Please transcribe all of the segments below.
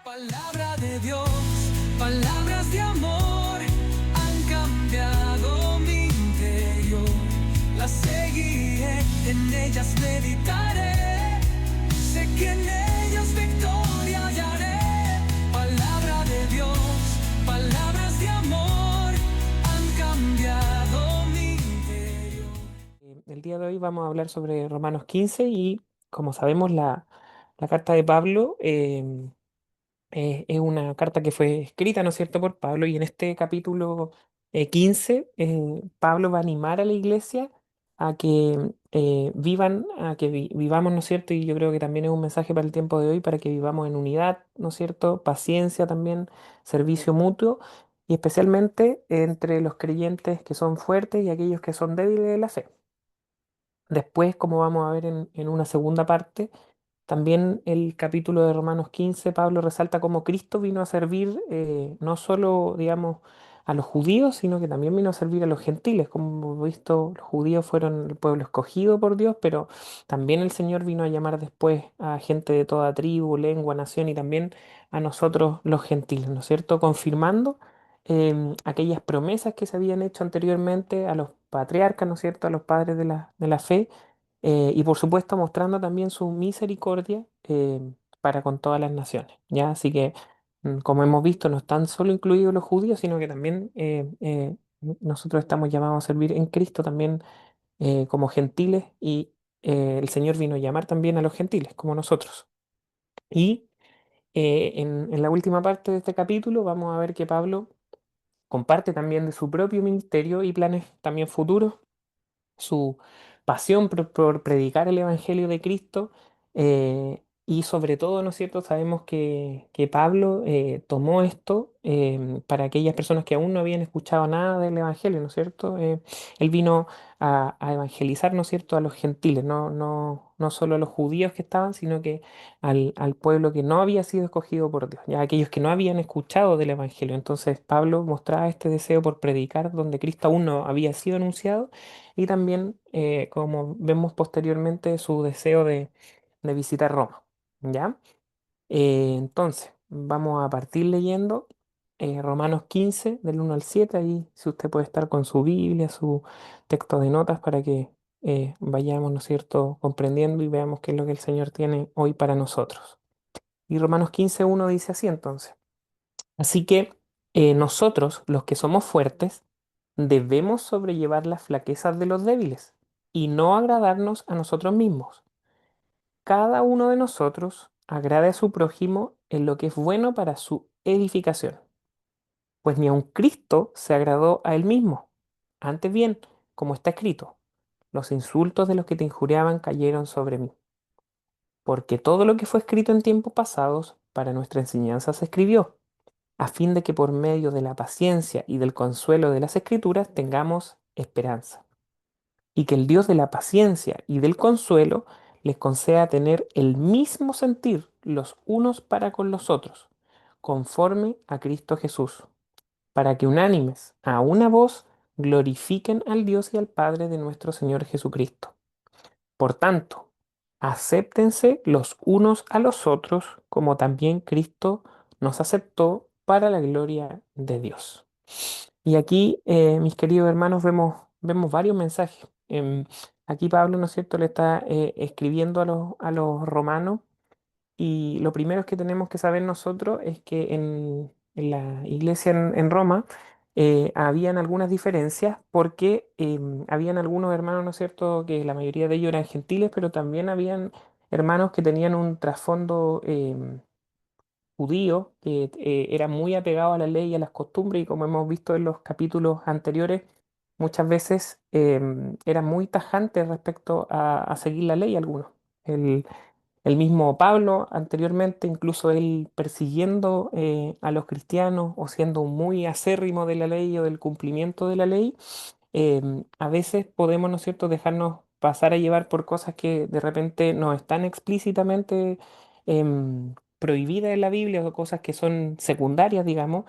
Palabra de Dios, palabras de amor han cambiado mi interior. Las seguiré, en ellas meditaré. Sé que en ellas victoria hallaré. Palabra de Dios, palabras de amor han cambiado mi interior. El día de hoy vamos a hablar sobre Romanos 15 y como sabemos la carta de Pablo es una carta que fue escrita, ¿no es cierto?, por Pablo y en este capítulo 15 Pablo va a animar a la iglesia a que vivan, a que vivamos, ¿no es cierto? Y yo creo que también es un mensaje para el tiempo de hoy, para que vivamos en unidad, ¿no es cierto? Paciencia también, servicio mutuo y especialmente entre los creyentes que son fuertes y aquellos que son débiles de la fe. Después, como vamos a ver en una segunda parte, también el capítulo de Romanos 15, Pablo resalta cómo Cristo vino a servir no solo, digamos, a los judíos, sino que también vino a servir a los gentiles. Como hemos visto, los judíos fueron el pueblo escogido por Dios, pero también el Señor vino a llamar después a gente de toda tribu, lengua, nación y también a nosotros los gentiles, ¿no es cierto? Confirmando aquellas promesas que se habían hecho anteriormente a los patriarcas, ¿no es cierto? A los padres de la fe y por supuesto mostrando también su misericordia para con todas las naciones, ¿ya? Así que, como hemos visto, no están solo incluidos los judíos, sino que también nosotros estamos llamados a servir en Cristo también como gentiles y el Señor vino a llamar también a los gentiles como nosotros. Y en la última parte de este capítulo vamos a ver que Pablo comparte también de su propio ministerio y planes también futuros su pasión por predicar el Evangelio de Cristo y sobre todo, ¿no es cierto? Sabemos que Pablo tomó esto para aquellas personas que aún no habían escuchado nada del Evangelio, ¿no es cierto? Él vino a evangelizar, ¿no es cierto?, a los gentiles, no solo a los judíos que estaban, sino que al pueblo que no había sido escogido por Dios, ya aquellos que no habían escuchado del Evangelio. Entonces Pablo mostraba este deseo por predicar donde Cristo aún no había sido anunciado y también, como vemos posteriormente, su deseo de visitar Roma. ¿Ya? Entonces, vamos a partir leyendo Romanos 15, del 1 al 7. Ahí, si usted puede estar con su Biblia, su texto de notas, para que vayamos, ¿no es cierto?, comprendiendo y veamos qué es lo que el Señor tiene hoy para nosotros. Y Romanos 15, 1 dice así entonces. Así que nosotros, los que somos fuertes, debemos sobrellevar las flaquezas de los débiles y no agradarnos a nosotros mismos. Cada uno de nosotros agrade a su prójimo en lo que es bueno para su edificación, pues ni aun Cristo se agradó a él mismo. Antes bien, como está escrito, los insultos de los que te injuriaban cayeron sobre mí, porque todo lo que fue escrito en tiempos pasados para nuestra enseñanza se escribió a fin de que por medio de la paciencia y del consuelo de las Escrituras tengamos esperanza. Y que el Dios de la paciencia y del consuelo les conceda tener el mismo sentir los unos para con los otros, conforme a Cristo Jesús, para que unánimes a una voz glorifiquen al Dios y al Padre de nuestro Señor Jesucristo. Por tanto, acéptense los unos a los otros, como también Cristo nos aceptó para la gloria de Dios. Y aquí, mis queridos hermanos, vemos varios mensajes. Aquí Pablo, ¿no es cierto?, le está escribiendo a los romanos y lo primero que tenemos que saber nosotros es que en la iglesia en Roma habían algunas diferencias porque habían algunos hermanos, ¿no es cierto?, que la mayoría de ellos eran gentiles, pero también habían hermanos que tenían un trasfondo judío que era muy apegado a la ley y a las costumbres y como hemos visto en los capítulos anteriores, muchas veces eran muy tajantes respecto a seguir la ley algunos. El mismo Pablo anteriormente, incluso él persiguiendo a los cristianos o siendo muy acérrimo de la ley o del cumplimiento de la ley, a veces podemos, ¿no es cierto?, dejarnos pasar a llevar por cosas que de repente no están explícitamente prohibidas en la Biblia o cosas que son secundarias, digamos,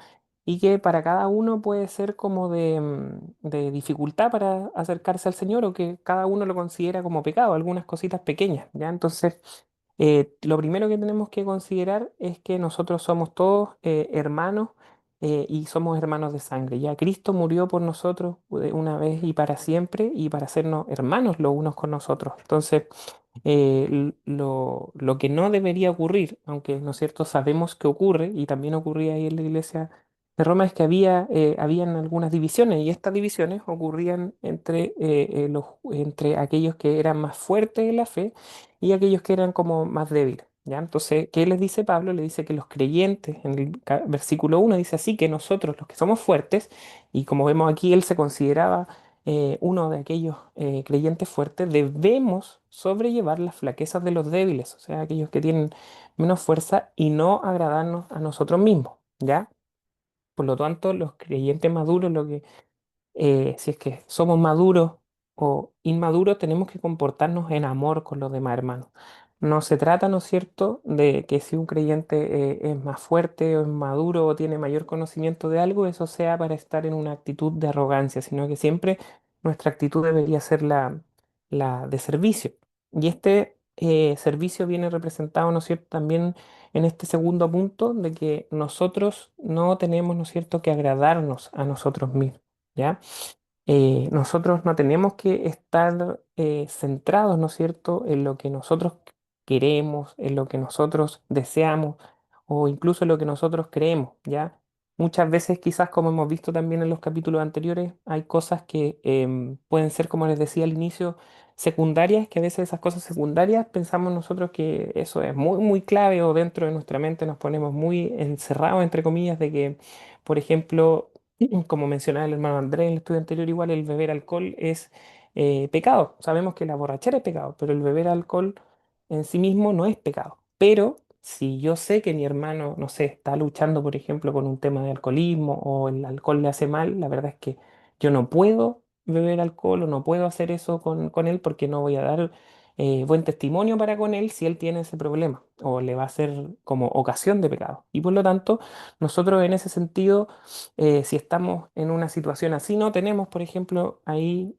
y que para cada uno puede ser como de dificultad para acercarse al Señor o que cada uno lo considera como pecado, algunas cositas pequeñas, ¿ya? Entonces, lo primero que tenemos que considerar es que nosotros somos todos hermanos y somos hermanos de sangre. Ya Cristo murió por nosotros una vez y para siempre y para hacernos hermanos los unos con nosotros. Entonces, lo que no debería ocurrir, aunque no es cierto, sabemos que ocurre y también ocurría ahí en la iglesia de Roma, es que habían algunas divisiones y estas divisiones ocurrían entre aquellos que eran más fuertes en la fe y aquellos que eran como más débiles. ¿Ya? Entonces, ¿qué les dice Pablo? Le dice que los creyentes, en el versículo 1 dice así, que nosotros los que somos fuertes, y como vemos aquí, él se consideraba uno de aquellos creyentes fuertes, debemos sobrellevar las flaquezas de los débiles, o sea, aquellos que tienen menos fuerza y no agradarnos a nosotros mismos, ¿ya? Por lo tanto, los creyentes maduros, si es que somos maduros o inmaduros, tenemos que comportarnos en amor con los demás hermanos. No se trata, ¿no es cierto?, de que si un creyente es más fuerte o es maduro o tiene mayor conocimiento de algo, eso sea para estar en una actitud de arrogancia, sino que siempre nuestra actitud debería ser la de servicio. Y este servicio viene representado, ¿no es cierto?, también en este segundo punto de que nosotros no tenemos, ¿no es cierto?, que agradarnos a nosotros mismos. ¿Ya? Nosotros no tenemos que estar centrados, ¿no es cierto?, en lo que nosotros queremos, en lo que nosotros deseamos o incluso en lo que nosotros creemos, ¿ya? Muchas veces, quizás como hemos visto también en los capítulos anteriores, hay cosas que pueden ser, como les decía al inicio, secundarias, que a veces esas cosas secundarias pensamos nosotros que eso es muy, muy clave o dentro de nuestra mente nos ponemos muy encerrados, entre comillas, de que, por ejemplo, como mencionaba el hermano Andrés en el estudio anterior, igual el beber alcohol es pecado. Sabemos que la borrachera es pecado, pero el beber alcohol en sí mismo no es pecado. Pero si yo sé que mi hermano, no sé, está luchando, por ejemplo, con un tema de alcoholismo o el alcohol le hace mal, la verdad es que yo no puedo beber alcohol o no puedo hacer eso con él porque no voy a dar buen testimonio para con él si él tiene ese problema o le va a ser como ocasión de pecado. Y por lo tanto, nosotros en ese sentido si estamos en una situación así, no tenemos, por ejemplo, ahí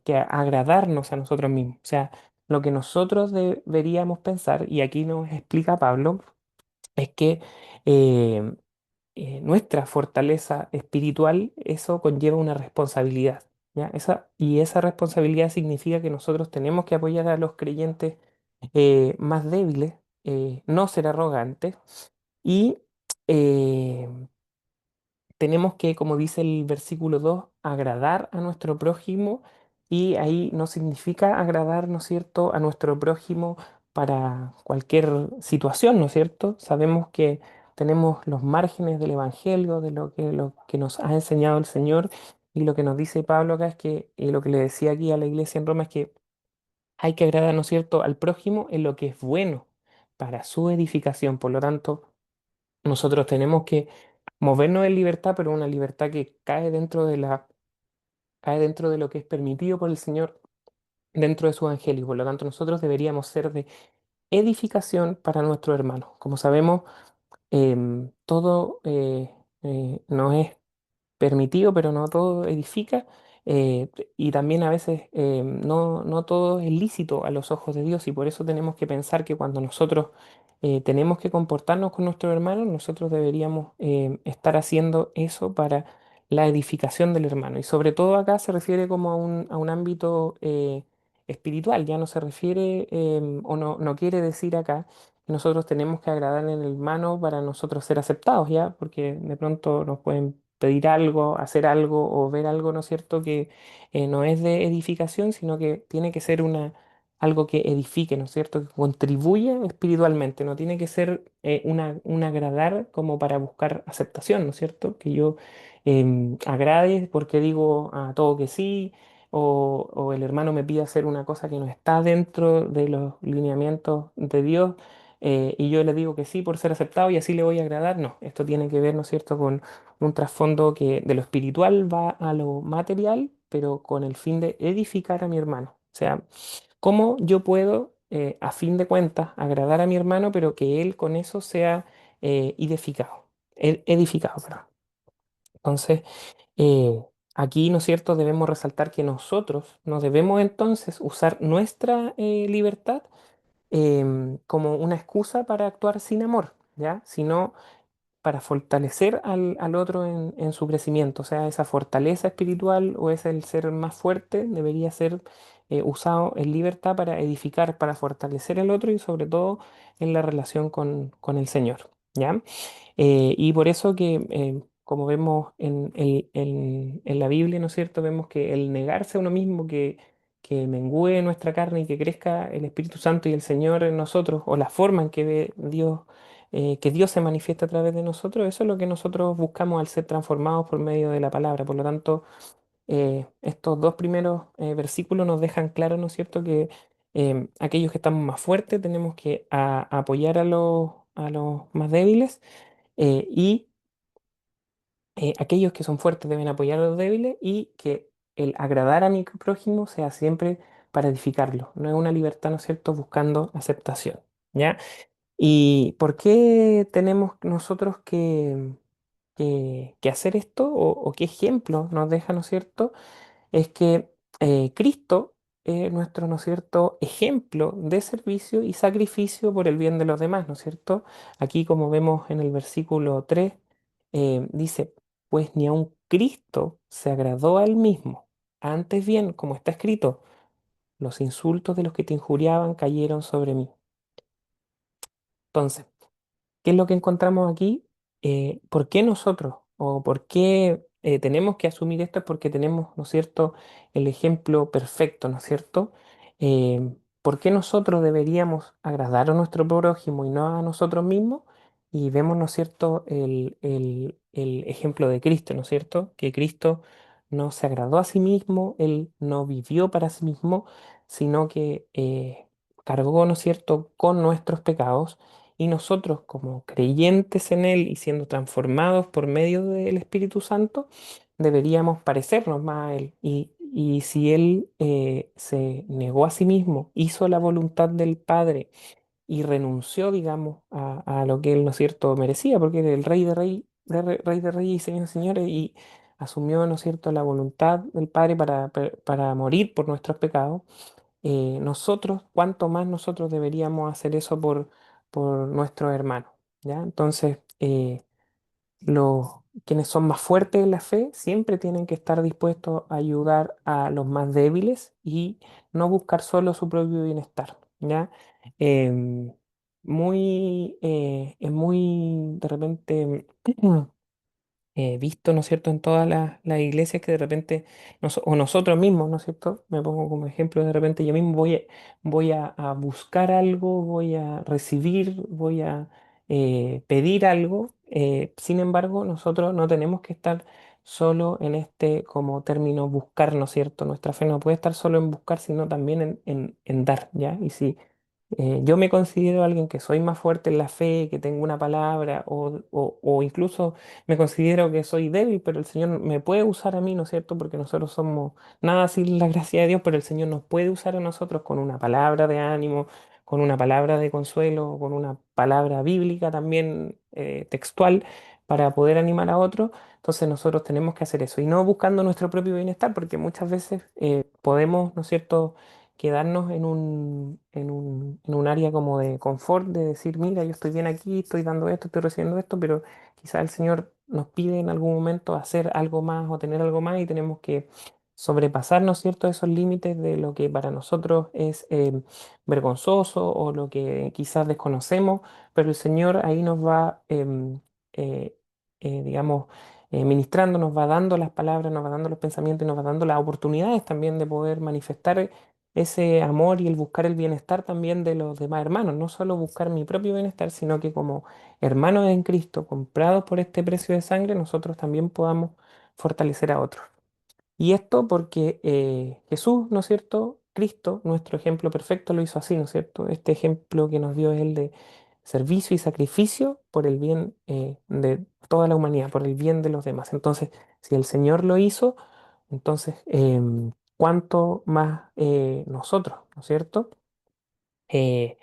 que agradarnos a nosotros mismos. O sea, lo que nosotros deberíamos pensar, y aquí nos explica Pablo, es que eh, nuestra fortaleza espiritual, eso conlleva una responsabilidad. ¿Ya? Y esa responsabilidad significa que nosotros tenemos que apoyar a los creyentes más débiles, no ser arrogantes y eh, tenemos que, como dice el versículo 2 agradar a nuestro prójimo y ahí no significa agradar, ¿no es cierto?, a nuestro prójimo para cualquier situación, ¿no es cierto? Sabemos que tenemos los márgenes del Evangelio, de lo que nos ha enseñado el Señor y lo que nos dice Pablo acá es que, y lo que le decía aquí a la iglesia en Roma es que hay que agradar, ¿no es cierto?, al prójimo en lo que es bueno para su edificación. Por lo tanto, nosotros tenemos que movernos en libertad, pero una libertad que cae dentro de lo que es permitido por el Señor dentro de su evangelio. Por lo tanto, nosotros deberíamos ser de edificación para nuestros hermanos. Como sabemos, todo no es permitido, pero no todo edifica. Y también a veces no todo es lícito a los ojos de Dios y por eso tenemos que pensar que cuando nosotros tenemos que comportarnos con nuestros hermanos, nosotros deberíamos estar haciendo eso para la edificación del hermano. Y sobre todo acá se refiere como a un ámbito espiritual, ya no se refiere o no quiere decir acá que nosotros tenemos que agradar en el hermano para nosotros ser aceptados, ¿ya? Porque de pronto nos pueden pedir algo, hacer algo o ver algo, ¿no es cierto?, que no es de edificación, sino que tiene que ser algo que edifique, ¿no es cierto?, que contribuya espiritualmente, no tiene que ser un agradar como para buscar aceptación, ¿no es cierto?, que yo agrade porque digo a todo que sí. O el hermano me pide hacer una cosa que no está dentro de los lineamientos de Dios y yo le digo que sí por ser aceptado y así le voy a agradar. No, esto tiene que ver, ¿no es cierto?, con un trasfondo que de lo espiritual va a lo material, pero con el fin de edificar a mi hermano. O sea, ¿cómo yo puedo, a fin de cuentas, agradar a mi hermano, pero que él con eso sea edificado? Edificado, perdón. Entonces, aquí, ¿no es cierto?, debemos resaltar que nosotros no debemos entonces usar nuestra libertad como una excusa para actuar sin amor, ¿ya? Sino para fortalecer al otro en su crecimiento. O sea, esa fortaleza espiritual o ese el ser más fuerte debería ser usado en libertad para edificar, para fortalecer al otro y sobre todo en la relación con el Señor, ¿ya? Y por eso que, como vemos en la Biblia, ¿no es cierto? Vemos que el negarse a uno mismo, que mengüe nuestra carne y que crezca el Espíritu Santo y el Señor en nosotros, o la forma en que ve Dios, que Dios se manifiesta a través de nosotros, eso es lo que nosotros buscamos al ser transformados por medio de la palabra. Por lo tanto, estos dos primeros versículos nos dejan claro, ¿no es cierto?, que aquellos que estamos más fuertes tenemos que apoyar a los más débiles, y aquellos que son fuertes deben apoyar a los débiles y que el agradar a mi prójimo sea siempre para edificarlo. No es una libertad, ¿no es cierto?, buscando aceptación, ¿ya? ¿Y por qué tenemos nosotros que hacer esto? ¿O qué ejemplo nos deja, ¿no es cierto? Es que Cristo es nuestro, ¿no es cierto?, ejemplo de servicio y sacrificio por el bien de los demás, ¿no es cierto? Aquí, como vemos en el versículo 3, dice, pues ni aun Cristo se agradó a él mismo. Antes bien, como está escrito, los insultos de los que te injuriaban cayeron sobre mí. Entonces, ¿qué es lo que encontramos aquí? ¿Por qué nosotros o por qué tenemos que asumir esto? Es porque tenemos, ¿no es cierto?, el ejemplo perfecto, ¿no es cierto? ¿Por qué nosotros deberíamos agradar a nuestro prójimo y no a nosotros mismos? Y vemos, ¿no es cierto?, el ejemplo de Cristo, ¿no es cierto? Que Cristo no se agradó a sí mismo, Él no vivió para sí mismo, sino que cargó, ¿no es cierto?, con nuestros pecados y nosotros, como creyentes en Él y siendo transformados por medio del Espíritu Santo, deberíamos parecernos más a Él. Y si Él se negó a sí mismo, hizo la voluntad del Padre y renunció, digamos, a lo que Él, ¿no es cierto?, merecía, porque era el Rey de Rey, Rey de Reyes y Señor de Señores, y asumió, ¿no es cierto?, la voluntad del Padre para morir por nuestros pecados. Nosotros, cuánto más nosotros deberíamos hacer eso por nuestros hermanos, ¿ya? Entonces, quienes son más fuertes en la fe siempre tienen que estar dispuestos a ayudar a los más débiles y no buscar solo su propio bienestar, ¿ya? Em, es muy de repente visto, ¿no es cierto?, en todas las iglesias que de repente, o nosotros mismos, ¿no es cierto? Me pongo como ejemplo, de repente yo mismo voy a buscar algo, voy a recibir, voy a pedir algo. Sin embargo, nosotros no tenemos que estar solo en este como término buscar, ¿no es cierto? Nuestra fe no puede estar solo en buscar, sino también en dar, ¿ya? Y si yo me considero alguien que soy más fuerte en la fe, que tengo una palabra, o incluso me considero que soy débil, pero el Señor me puede usar a mí, ¿no es cierto? Porque nosotros somos nada sin la gracia de Dios, pero el Señor nos puede usar a nosotros con una palabra de ánimo, con una palabra de consuelo, con una palabra bíblica también textual para poder animar a otros. Entonces nosotros tenemos que hacer eso y no buscando nuestro propio bienestar, porque muchas veces podemos, ¿no es cierto?, quedarnos en un área como de confort, de decir, mira, yo estoy bien aquí, estoy dando esto, estoy recibiendo esto, pero quizás el Señor nos pide en algún momento hacer algo más o tener algo más y tenemos que sobrepasar, ¿no es cierto?, esos límites de lo que para nosotros es vergonzoso o lo que quizás desconocemos, pero el Señor ahí nos va, eh, digamos, ministrando, nos va dando las palabras, nos va dando los pensamientos y nos va dando las oportunidades también de poder manifestar ese amor y el buscar el bienestar también de los demás hermanos, no solo buscar mi propio bienestar, sino que como hermanos en Cristo, comprados por este precio de sangre, nosotros también podamos fortalecer a otros. Y esto porque Jesús, ¿no es cierto? Cristo, nuestro ejemplo perfecto, lo hizo así, ¿no es cierto? Este ejemplo que nos dio Él de servicio y sacrificio por el bien de toda la humanidad, por el bien de los demás. Entonces, si el Señor lo hizo, entonces, ¿cuánto más nosotros, ¿no es cierto? Eh,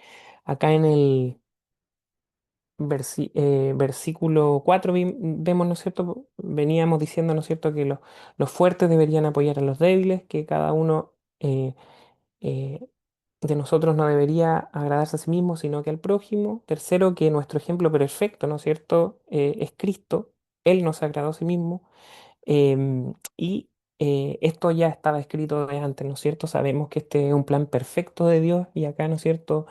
Acá en el versículo 4 vemos, ¿no es cierto? Veníamos diciendo, ¿no es cierto?, que los fuertes deberían apoyar a los débiles, que cada uno eh, de nosotros no debería agradarse a sí mismo, sino que al prójimo. Tercero, que nuestro ejemplo perfecto, ¿no es cierto?, es Cristo. Él nos agradó a sí mismo. Y esto ya estaba escrito de antes, ¿no es cierto? Sabemos que este es un plan perfecto de Dios y acá, ¿no es cierto?,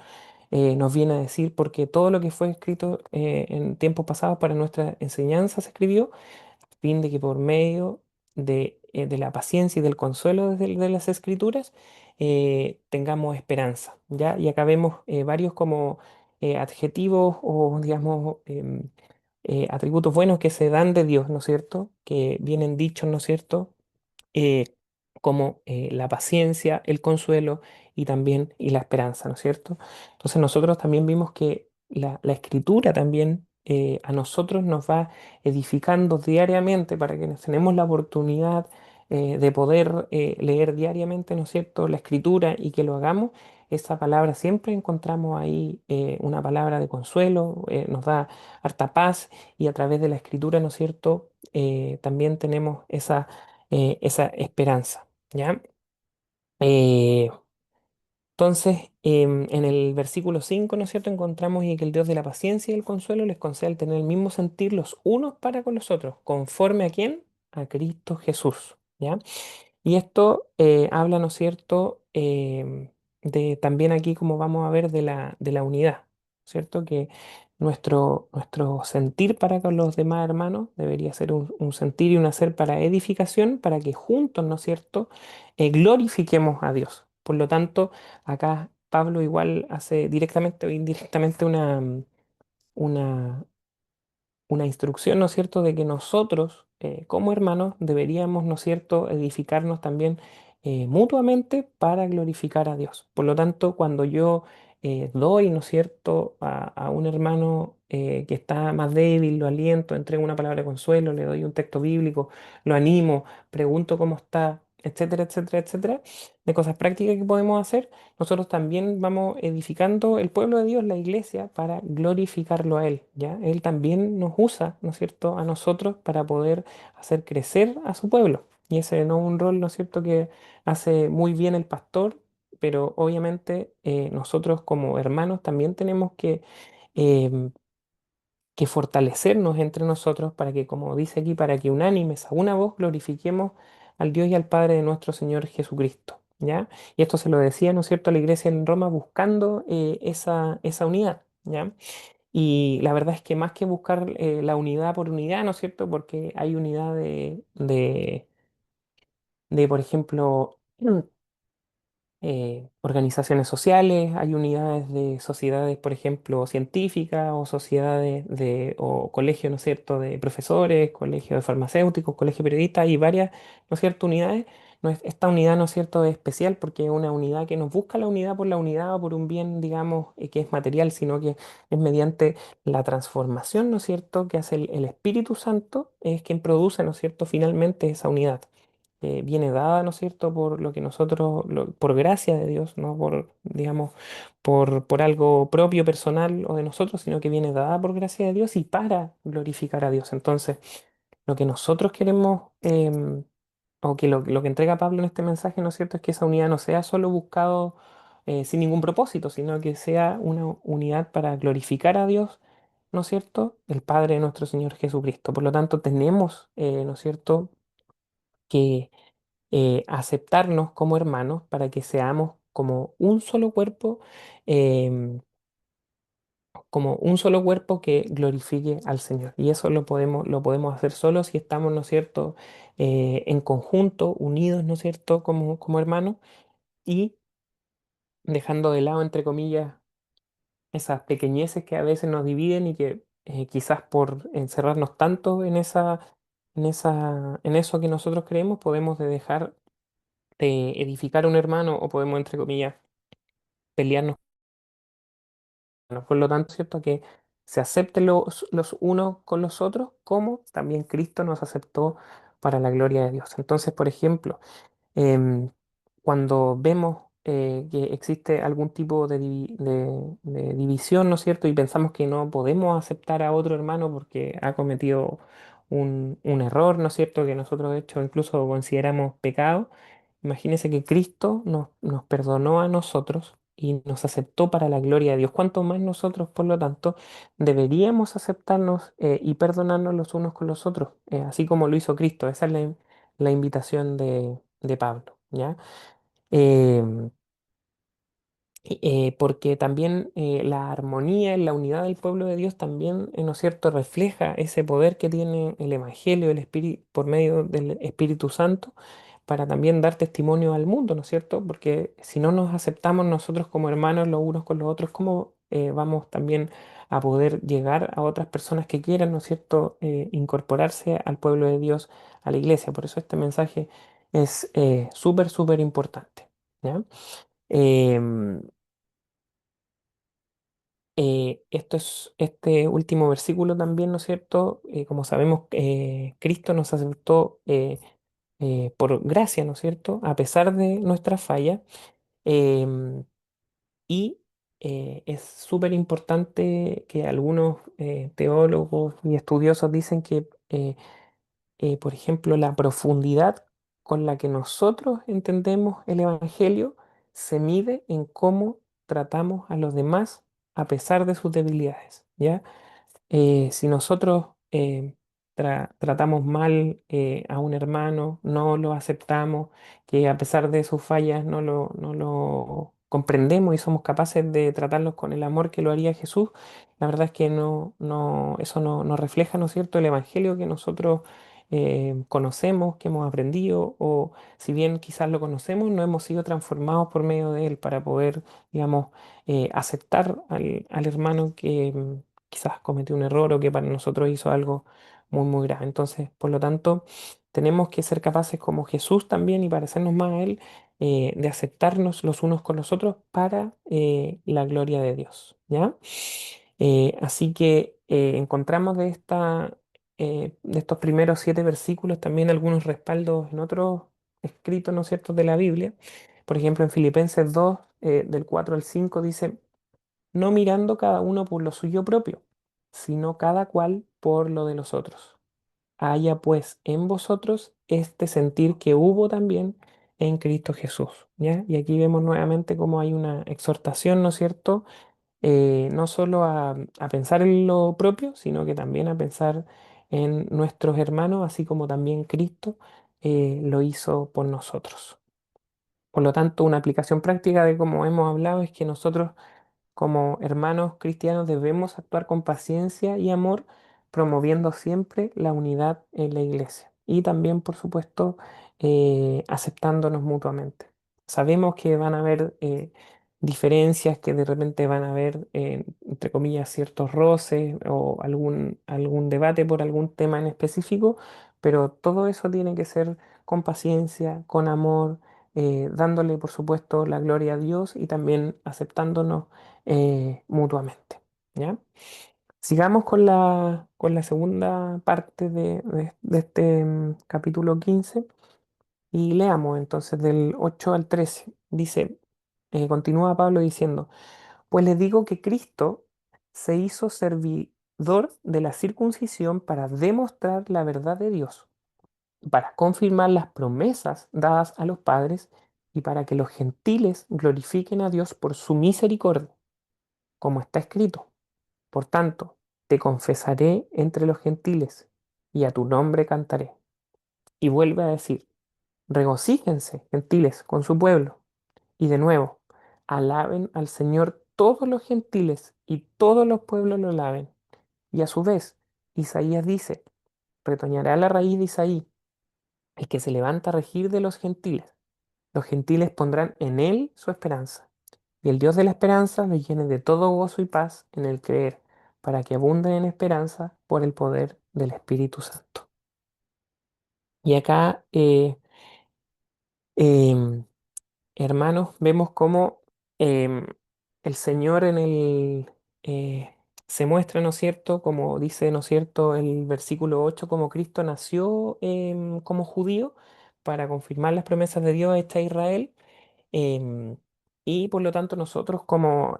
nos viene a decir, porque todo lo que fue escrito en tiempos pasados para nuestra enseñanza se escribió fin de que por medio de la paciencia y del consuelo de las escrituras tengamos esperanza, ¿ya? Y acá vemos varios como adjetivos o, digamos, atributos buenos que se dan de Dios, ¿no es cierto? Que vienen dichos, ¿no es cierto? eh, Como la paciencia, el consuelo y también y la esperanza, ¿no es cierto? Entonces nosotros también vimos que la escritura también a nosotros nos va edificando diariamente para que nos tenemos la oportunidad de poder leer diariamente, ¿no es cierto?, la escritura y que lo hagamos. Esa palabra siempre encontramos ahí una palabra de consuelo, nos da harta paz y a través de la escritura, ¿no es cierto?, también tenemos esa esperanza, ¿ya? Eh, entonces, en el versículo 5, ¿no es cierto?, encontramos y que el Dios de la paciencia y el consuelo les concede el tener el mismo sentir los unos para con los otros, conforme a quién? A Cristo Jesús, ¿ya? Y esto habla, ¿no es cierto?, de también aquí, como vamos a ver, de la unidad, ¿cierto? Que nuestro sentir para con los demás hermanos debería ser un sentir y un hacer para edificación, para que juntos, ¿no es cierto?, glorifiquemos a Dios. Por lo tanto, acá Pablo igual hace directamente o indirectamente una, una instrucción, ¿no es cierto?, de que nosotros, como hermanos, deberíamos, ¿no es cierto?, edificarnos también mutuamente para glorificar a Dios. Por lo tanto, cuando yo doy, ¿no es cierto?, a un hermano que está más débil, lo aliento, entrego una palabra de consuelo, le doy un texto bíblico, lo animo, pregunto cómo está, etcétera, etcétera, etcétera, de cosas prácticas que podemos hacer, nosotros también vamos edificando el pueblo de Dios, la iglesia, para glorificarlo a Él, ¿ya? Él también nos usa, ¿no es cierto?, a nosotros para poder hacer crecer a su pueblo. Y ese no es un rol, ¿no es cierto?, que hace muy bien el pastor, pero obviamente nosotros como hermanos también tenemos em, que fortalecernos entre nosotros para que, como dice aquí, para que unánimes a una voz glorifiquemos al Dios y al Padre de nuestro Señor Jesucristo, ¿ya? Y esto se lo decía, ¿no es cierto?, a la iglesia en Roma buscando esa unidad, ¿ya? Y la verdad es que más que buscar la unidad por unidad, ¿no es cierto?, porque hay unidad de, por ejemplo, organizaciones sociales, hay unidades de sociedades, por ejemplo, científicas o sociedades o colegios, ¿no es cierto?, de profesores, colegios de farmacéuticos, colegios de periodistas, hay varias, ¿no es cierto?, unidades. No es, esta unidad, ¿no es cierto?, es especial porque es una unidad que nos busca la unidad por la unidad o por un bien, digamos, que es material, sino que es mediante la transformación, ¿no es cierto?, que hace el Espíritu Santo, es quien produce, ¿no es cierto?, finalmente esa unidad viene dada, ¿no es cierto?, por lo que nosotros, por gracia de Dios, no por, digamos, por algo propio, personal o de nosotros, sino que viene dada por gracia de Dios y para glorificar a Dios. Entonces, lo que nosotros queremos, o que lo que entrega Pablo en este mensaje, ¿no es cierto?, es que esa unidad no sea solo buscado sin ningún propósito, sino que sea una unidad para glorificar a Dios, ¿no es cierto?, el Padre de nuestro Señor Jesucristo. Por lo tanto, tenemos, ¿no es cierto?, que aceptarnos como hermanos para que seamos em, como un solo cuerpo que glorifique al Señor. Y eso lo podemos hacer solo si estamos, ¿no es cierto?, en conjunto, unidos, ¿no es cierto?, como hermanos y dejando de lado, entre comillas, esas pequeñeces que a veces nos dividen y que quizás por encerrarnos tanto en eso que nosotros creemos, podemos de dejar de edificar un hermano o podemos, entre comillas, pelearnos. Por lo tanto, ¿cierto?, que se acepten los unos con los otros, como también Cristo nos aceptó para la gloria de Dios. Entonces, por ejemplo, em, cuando vemos que existe algún tipo de división, ¿no es cierto?, y pensamos que no podemos aceptar a otro hermano porque ha cometido un error, ¿no es cierto?, que nosotros de hecho incluso consideramos pecado. Imagínense que Cristo nos perdonó a nosotros, y nos aceptó para la gloria de Dios. Cuanto más nosotros, por lo tanto, deberíamos aceptarnos y perdonarnos los unos con los otros, así como lo hizo Cristo. Esa es la invitación de Pablo, ¿ya? Em, Porque también la armonía en la unidad del pueblo de Dios también, ¿no es cierto?, refleja ese poder que tiene el Evangelio, el Espíritu, por medio del Espíritu Santo, para también dar testimonio al mundo, ¿no es cierto? Porque si no nos aceptamos nosotros como hermanos los unos con los otros, ¿cómo vamos también a poder llegar a otras personas que quieran, ¿no es cierto?, incorporarse al pueblo de Dios, a la iglesia. Por eso este mensaje es súper, súper importante, ¿ya? Em, este último versículo también, ¿no es cierto? Como sabemos, Cristo nos aceptó por gracia, ¿no es cierto? A pesar de nuestra falla. em, y es súper importante que algunos teólogos y estudiosos dicen que por ejemplo, la profundidad con la que nosotros entendemos el Evangelio se mide en cómo tratamos a los demás a pesar de sus debilidades, ¿ya? Si nosotros tratamos mal a un hermano, no lo aceptamos, que a pesar de sus fallas no lo comprendemos y somos capaces de tratarlos con el amor que lo haría Jesús, la verdad es que eso no refleja, ¿no es cierto?, el evangelio que nosotros conocemos, que hemos aprendido, o si bien quizás lo conocemos, no hemos sido transformados por medio de él para poder, digamos, aceptar al hermano que quizás cometió un error o que para nosotros hizo algo muy, muy grave. Entonces, por lo tanto, tenemos que ser capaces como Jesús también y parecernos más a Él, de aceptarnos los unos con los otros para la gloria de Dios, ¿ya? Así que encontramos de estos primeros 7 versículos también algunos respaldos en otros escritos, ¿no es cierto?, de la Biblia. Por ejemplo, en Filipenses 2, del 4 al 5 dice, no mirando cada uno por lo suyo propio, sino cada cual por lo de los otros. Haya pues en vosotros este sentir que hubo también en Cristo Jesús, ¿ya? Y aquí vemos nuevamente cómo hay una exhortación, ¿no es cierto? No solo a pensar en lo propio, sino que también a pensar en nuestros hermanos, así como también Cristo lo hizo por nosotros. Por lo tanto, una aplicación práctica de como hemos hablado es que nosotros como hermanos cristianos debemos actuar con paciencia y amor, promoviendo siempre la unidad en la iglesia y también, por supuesto, aceptándonos mutuamente. Sabemos que van a haber diferencias, que de repente van a haber, entre comillas, ciertos roces o algún debate por algún tema en específico, pero todo eso tiene que ser con paciencia, con amor, dándole, por supuesto, la gloria a Dios y también aceptándonos mutuamente, ¿ya? Sigamos con la segunda parte de este capítulo 15 y leamos entonces del 8 al 13. Dice, continúa Pablo diciendo, pues les digo que Cristo se hizo servidor de la circuncisión para demostrar la verdad de Dios, para confirmar las promesas dadas a los padres y para que los gentiles glorifiquen a Dios por su misericordia, como está escrito. Por tanto, te confesaré entre los gentiles y a tu nombre cantaré. Y vuelve a decir, regocíjense, gentiles, con su pueblo. Y de nuevo, alaben al Señor todos los gentiles y todos los pueblos lo alaben. Y a su vez, Isaías dice, retoñará la raíz de Isaí, el que se levanta a regir de los gentiles. Los gentiles pondrán en él su esperanza. Y el Dios de la esperanza los llene de todo gozo y paz en el creer, para que abunden en esperanza por el poder del Espíritu Santo. Y acá, em, hermanos, vemos cómo em, el Señor se muestra, ¿no es cierto? Como dice, ¿no es cierto?, el versículo 8, como Cristo nació como judío para confirmar las promesas de Dios hechas a Israel. Em, y por lo tanto nosotros como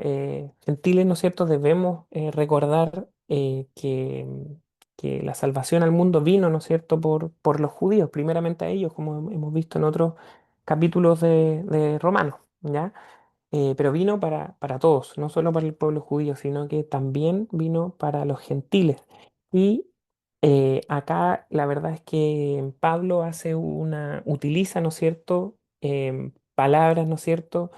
gentiles, ¿no es cierto?, debemos recordar que la salvación al mundo vino, ¿no es cierto?, por los judíos, primeramente a ellos, como hemos visto en otros capítulos de Romanos, ¿ya? pero vino para todos, no solo para el pueblo judío, sino que también vino para los gentiles. Y acá la verdad es que Pablo utiliza, ¿no es cierto?, palabras, ¿no es cierto?,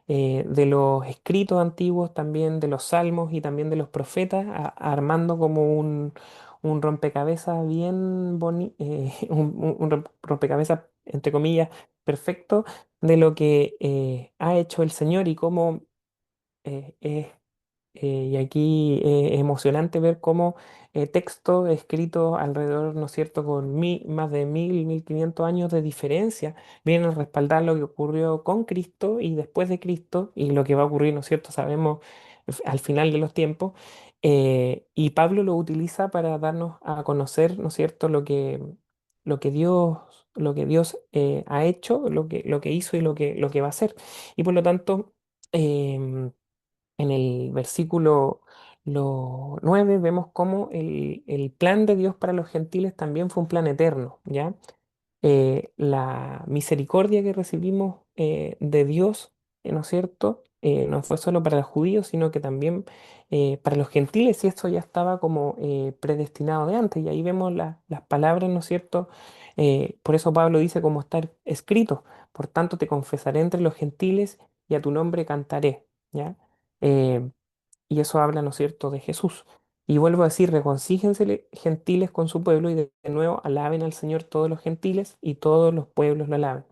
de los escritos antiguos, también de los salmos y también de los profetas, armando como un rompecabezas bien bonito, un rompecabezas, entre comillas, perfecto de lo que ha hecho el Señor y cómo es y aquí es emocionante ver cómo texto escrito alrededor, ¿no es cierto?, con más de 1500 años de diferencia, vienen a respaldar lo que ocurrió con Cristo y después de Cristo y lo que va a ocurrir, ¿no es cierto?, sabemos al final de los tiempos. Y Pablo lo utiliza para darnos a conocer, ¿no es cierto?, lo que Dios ha hecho, lo que hizo y lo que va a hacer. Y por lo tanto, em, en el versículo 9 vemos cómo el plan de Dios para los gentiles también fue un plan eterno, ¿ya? La misericordia que recibimos de Dios, ¿no es cierto? No fue solo para los judíos, sino que también para los gentiles, y esto ya estaba como predestinado de antes, y ahí vemos las palabras, ¿no es cierto? Por eso Pablo dice como está escrito, por tanto te confesaré entre los gentiles y a tu nombre cantaré, ¿ya? Eh, y eso habla, ¿no es cierto?, de Jesús. Y vuelvo a decir, reconcíjense gentiles con su pueblo y de nuevo alaben al Señor todos los gentiles y todos los pueblos lo alaben.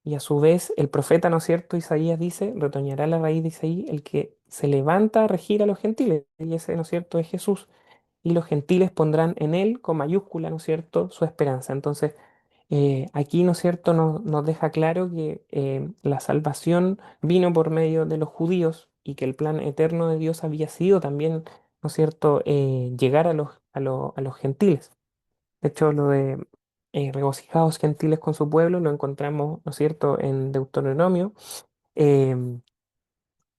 Y a su vez el profeta, ¿no es cierto?, Isaías dice, retoñará la raíz de Isaí el que se levanta a regir a los gentiles. Y ese, ¿no es cierto?, es Jesús. Y los gentiles pondrán en él con mayúscula, ¿no es cierto?, su esperanza. Entonces, aquí, ¿no es cierto?, nos deja claro que la salvación vino por medio de los judíos y que el plan eterno de Dios había sido también, ¿no es cierto?, llegar a los gentiles. De hecho, lo de regocijados gentiles con su pueblo lo encontramos, ¿no es cierto?, en Deuteronomio. em,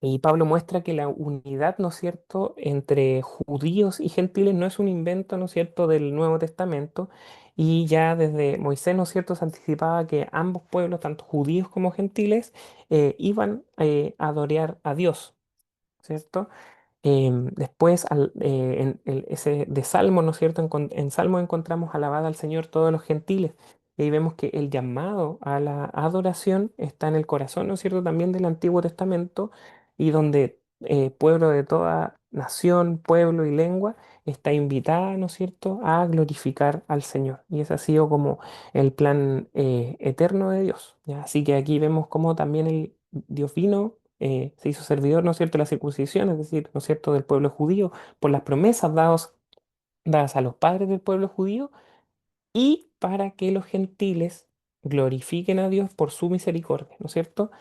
y Pablo muestra que la unidad, ¿no es cierto?, entre judíos y gentiles no es un invento, ¿no es cierto?, del Nuevo Testamento. Y ya desde Moisés, ¿no es cierto?, se anticipaba que ambos pueblos, tanto judíos como gentiles, iban a adorar a Dios, ¿cierto? Después, de Salmo, ¿no es cierto? En Salmo encontramos alabada al Señor todos los gentiles. Y ahí vemos que el llamado a la adoración está en el corazón, ¿no es cierto? También del Antiguo Testamento, y donde pueblo de toda nación, pueblo y lengua está invitada, ¿no es cierto?, a glorificar al Señor. Y ese ha sido como el plan eterno de Dios, ¿ya? Así que aquí vemos cómo también el Dios vino, se hizo servidor, ¿no es cierto?, de la circuncisión, es decir, ¿no es cierto?, del pueblo judío, por las promesas dadas a los padres del pueblo judío, y para que los gentiles glorifiquen a Dios por su misericordia, ¿no es cierto?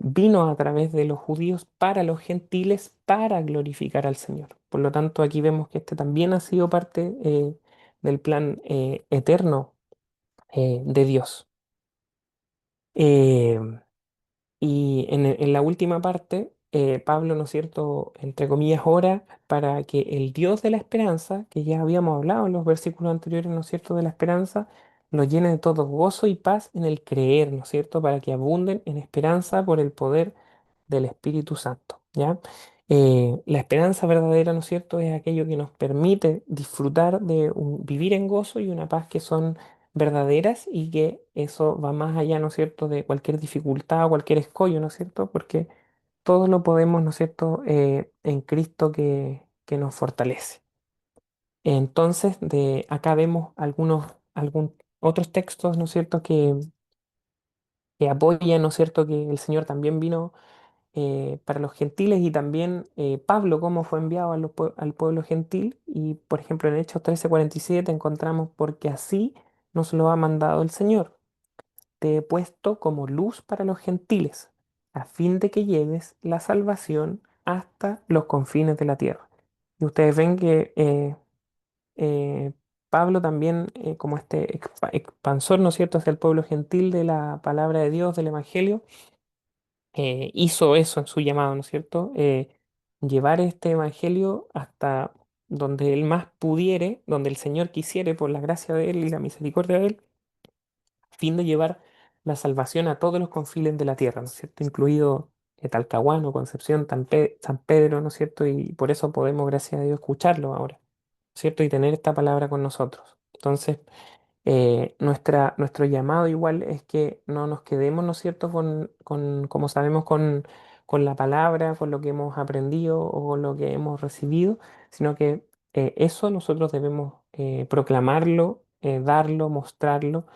Vino a través de los judíos para los gentiles para glorificar al Señor. Por lo tanto, aquí vemos que este también ha sido parte del plan eterno de Dios. Eh, Y en la última parte, Pablo, ¿no es cierto?, entre comillas, ora para que el Dios de la esperanza, que ya habíamos hablado en los versículos anteriores, ¿no es cierto?, de la esperanza, lo llene de todo gozo y paz en el creer, ¿no es cierto?, para que abunden en esperanza por el poder del Espíritu Santo, ¿ya? La esperanza verdadera, ¿no es cierto?, es aquello que nos permite disfrutar de vivir en gozo y una paz que son verdaderas y que eso va más allá, ¿no es cierto?, de cualquier dificultad o cualquier escollo, ¿no es cierto?, porque todo lo podemos, ¿no es cierto?, en Cristo que nos fortalece. Entonces, de acá vemos otros textos, ¿no es cierto?, que apoyan, ¿no es cierto?, que el Señor también vino para los gentiles, y también Pablo, cómo fue enviado al pueblo gentil. Y por ejemplo, en Hechos 13:47 encontramos, porque así nos lo ha mandado el Señor. Te he puesto como luz para los gentiles, a fin de que lleves la salvación hasta los confines de la tierra. Y ustedes ven que eh, Pablo también, como este expansor, ¿no es cierto?, hacia el pueblo gentil de la palabra de Dios, del Evangelio, hizo eso en su llamado, ¿no es cierto? Llevar este evangelio hasta donde él más pudiere, donde el Señor quisiere, por la gracia de él y la misericordia de él, a fin de llevar la salvación a todos los confines de la tierra, ¿no es cierto? Incluido Talcahuano, Concepción, San Pedro, ¿no es cierto? Y por eso podemos, gracias a Dios, escucharlo ahora, ¿cierto? Y tener esta palabra con nosotros. Entonces, nuestro llamado igual es que no nos quedemos, ¿no es cierto?, como sabemos, con la palabra, con lo que hemos aprendido o con lo que hemos recibido, sino que eso nosotros debemos proclamarlo, darlo, mostrarlo,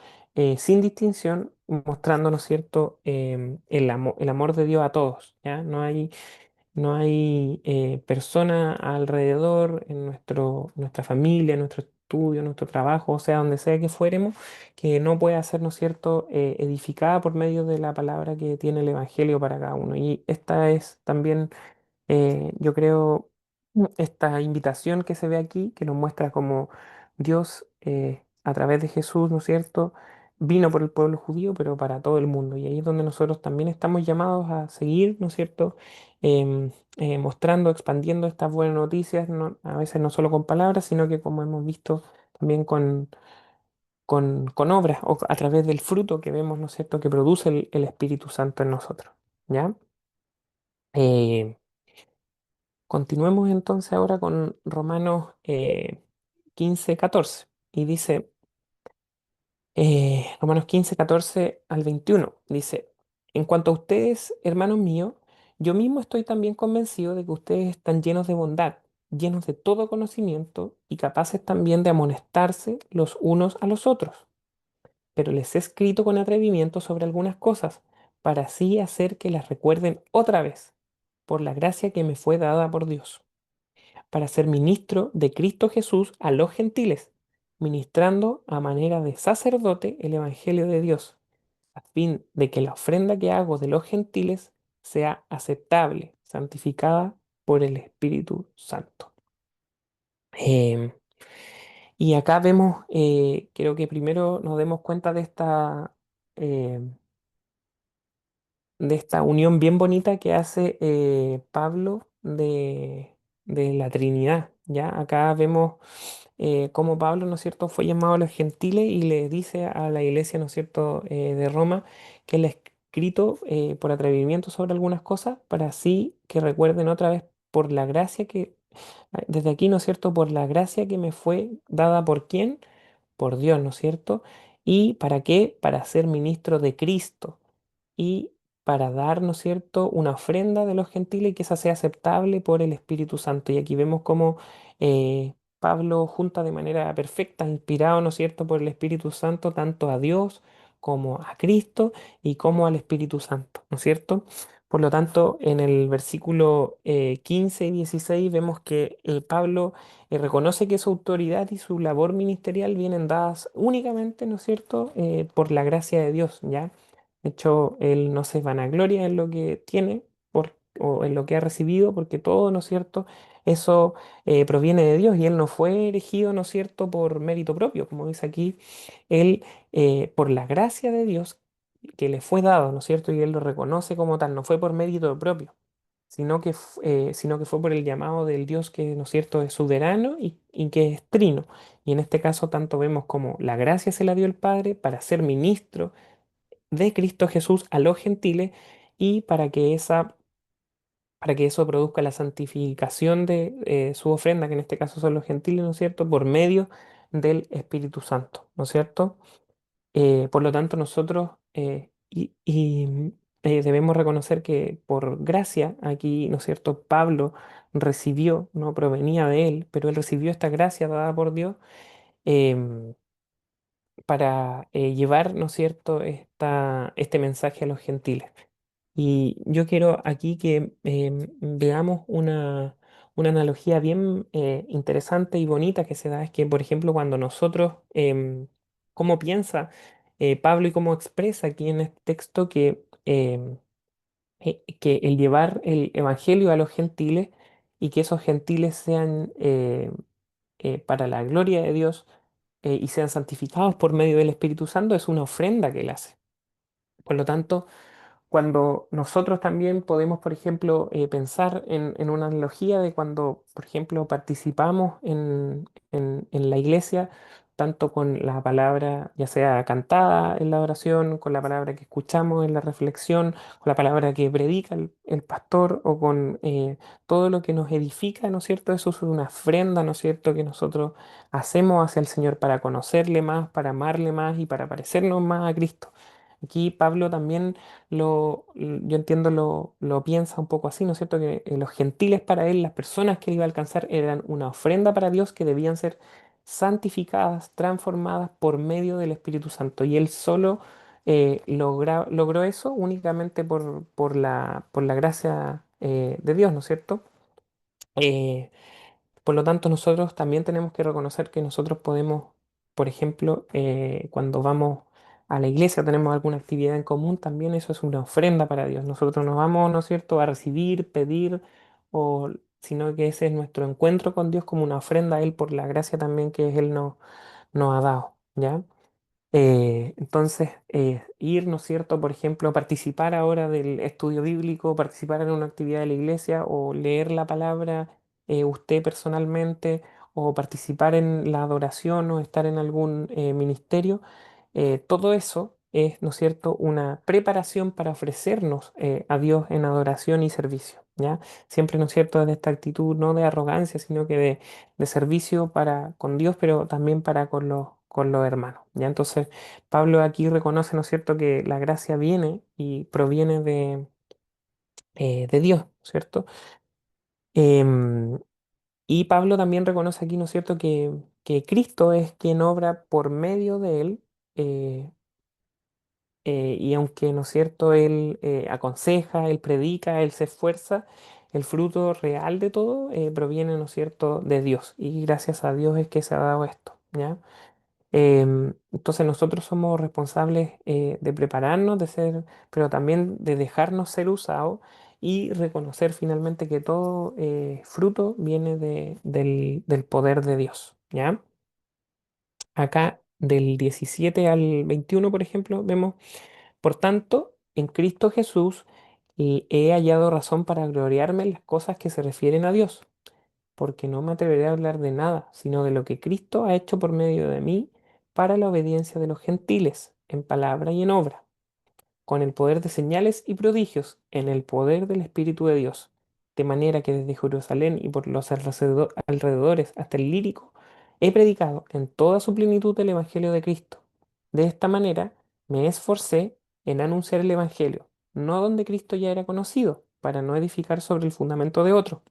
sin distinción, mostrando, ¿no es cierto?, el amor de Dios a todos, ¿ya? No hay persona alrededor, en nuestra familia, en nuestro estudio, en nuestro trabajo, o sea, donde sea que fuéramos, que no pueda ser, ¿no es cierto?, edificada por medio de la palabra que tiene el Evangelio para cada uno. Y esta es también, yo creo, esta invitación que se ve aquí, que nos muestra cómo Dios, a través de Jesús, ¿no es cierto?, vino por el pueblo judío, pero para todo el mundo. Y ahí es donde nosotros también estamos llamados a seguir, ¿no es cierto?, Em, mostrando, expandiendo estas buenas noticias, a veces no solo con palabras, sino que como hemos visto también con obras o a través del fruto que vemos, ¿no es cierto?, que produce el Espíritu Santo en nosotros. ¿Ya? Eh, Continuemos entonces ahora con Romanos 15, 14. Y dice, Romanos 15, 14 al 21, dice, en cuanto a ustedes, hermanos míos, yo mismo estoy también convencido de que ustedes están llenos de bondad, llenos de todo conocimiento y capaces también de amonestarse los unos a los otros. Pero les he escrito con atrevimiento sobre algunas cosas, para así hacer que las recuerden otra vez, por la gracia que me fue dada por Dios para ser ministro de Cristo Jesús a los gentiles, ministrando a manera de sacerdote el Evangelio de Dios, a fin de que la ofrenda que hago de los gentiles sea aceptable, santificada por el Espíritu Santo. Em, y acá vemos, creo que primero nos demos cuenta em, de esta unión bien bonita que hace Pablo de la Trinidad. ¿Ya? Acá vemos cómo Pablo, ¿no es cierto?, fue llamado a los gentiles y le dice a la iglesia, ¿no es cierto?, de Roma, que él ha escrito por atrevimiento sobre algunas cosas para así que recuerden otra vez por la gracia desde aquí, ¿no es cierto?, por la gracia que me fue dada por quién, por Dios, ¿no es cierto? ¿Y para qué? Para ser ministro de Cristo y para dar, ¿no es cierto?, una ofrenda de los gentiles y que esa sea aceptable por el Espíritu Santo. Y aquí vemos cómo Pablo junta de manera perfecta, inspirado, ¿no es cierto?, por el Espíritu Santo, tanto a Dios como a Cristo y como al Espíritu Santo, ¿no es cierto? Por lo tanto, en el versículo 15 y 16 vemos que Pablo reconoce que su autoridad y su labor ministerial vienen dadas únicamente, ¿no es cierto?, por la gracia de Dios, ¿ya? De hecho, él no se vanagloria en lo que tiene o en lo que ha recibido, porque todo, ¿no es cierto? Eso proviene de Dios y él no fue elegido, ¿no es cierto?, por mérito propio, como dice aquí, él, por la gracia de Dios que le fue dado, ¿no es cierto? Y él lo reconoce como tal, no fue por mérito propio, sino que fue por el llamado del Dios que, ¿no es cierto?, es soberano y que es trino. Y en este caso, tanto vemos como la gracia se la dio el Padre para ser ministro de Cristo Jesús a los gentiles y para que eso produzca la santificación de su ofrenda, que en este caso son los gentiles, ¿no es cierto?, por medio del Espíritu Santo, ¿no es cierto? Por lo tanto, nosotros debemos reconocer que por gracia, aquí, ¿no es cierto?, Pablo recibió, no provenía de él, pero él recibió esta gracia dada por Dios em, para llevar, ¿no es cierto?, este mensaje a los gentiles. Y yo quiero aquí que veamos una analogía bien interesante y bonita que se da, es que, por ejemplo, cuando nosotros, cómo piensa Pablo y cómo expresa aquí en este texto que el llevar el Evangelio a los gentiles y que esos gentiles sean para la gloria de Dios y sean santificados por medio del Espíritu Santo es una ofrenda que él hace. Por lo tanto, cuando nosotros también podemos, por ejemplo, pensar en una analogía de cuando, por ejemplo, participamos en la iglesia, tanto con la palabra, ya sea cantada en la oración, con la palabra que escuchamos en la reflexión, con la palabra que predica el pastor o con todo lo que nos edifica, ¿no es cierto? Eso es una ofrenda, ¿no es cierto?, que nosotros hacemos hacia el Señor para conocerle más, para amarle más y para parecernos más a Cristo. Aquí Pablo también yo entiendo, lo piensa un poco así, ¿no es cierto? Que los gentiles para él, las personas que él iba a alcanzar, eran una ofrenda para Dios que debían ser santificadas, transformadas por medio del Espíritu Santo. Y él solo logró eso únicamente por la gracia de Dios, ¿no es cierto? Eh, por lo tanto, nosotros también tenemos que reconocer que nosotros podemos, por ejemplo, cuando vamos a la iglesia, tenemos alguna actividad en común, también eso es una ofrenda para Dios. Nosotros nos vamos, ¿no es cierto?, a recibir, pedir, o sino que ese es nuestro encuentro con Dios como una ofrenda a Él por la gracia también que Él nos ha dado, ¿ya? Entonces, ir, ¿no es cierto? Por ejemplo, participar ahora del estudio bíblico, participar en una actividad de la iglesia o leer la palabra usted personalmente o participar en la adoración o estar en algún ministerio, todo eso es, ¿no es cierto?, una preparación para ofrecernos a Dios en adoración y servicio, ¿ya? Siempre, ¿no es cierto?, desde esta actitud no de arrogancia, sino que de servicio para con Dios, pero también para con los hermanos, ¿ya? Entonces, Pablo aquí reconoce, ¿no es cierto?, que la gracia viene y proviene de Dios, ¿cierto? Em, y Pablo también reconoce aquí, ¿no es cierto?, que Cristo es quien obra por medio de él. Y aunque, ¿no es cierto?, él aconseja, él predica, él se esfuerza, el fruto real de todo proviene, ¿no es cierto?, de Dios. Y gracias a Dios es que se ha dado esto, ¿ya? Entonces nosotros somos responsables de prepararnos, de ser, pero también de dejarnos ser usados y reconocer finalmente que todo fruto viene del poder de Dios, ¿ya? Acá del 17 al 21, por ejemplo, vemos: por tanto, en Cristo Jesús he hallado razón para gloriarme en las cosas que se refieren a Dios, porque no me atreveré a hablar de nada, sino de lo que Cristo ha hecho por medio de mí para la obediencia de los gentiles, en palabra y en obra, con el poder de señales y prodigios, en el poder del Espíritu de Dios, de manera que desde Jerusalén y por los alrededores hasta el Lírico, he predicado en toda su plenitud el Evangelio de Cristo. De esta manera me esforcé en anunciar el Evangelio, no donde Cristo ya era conocido, para no edificar sobre el fundamento de otro,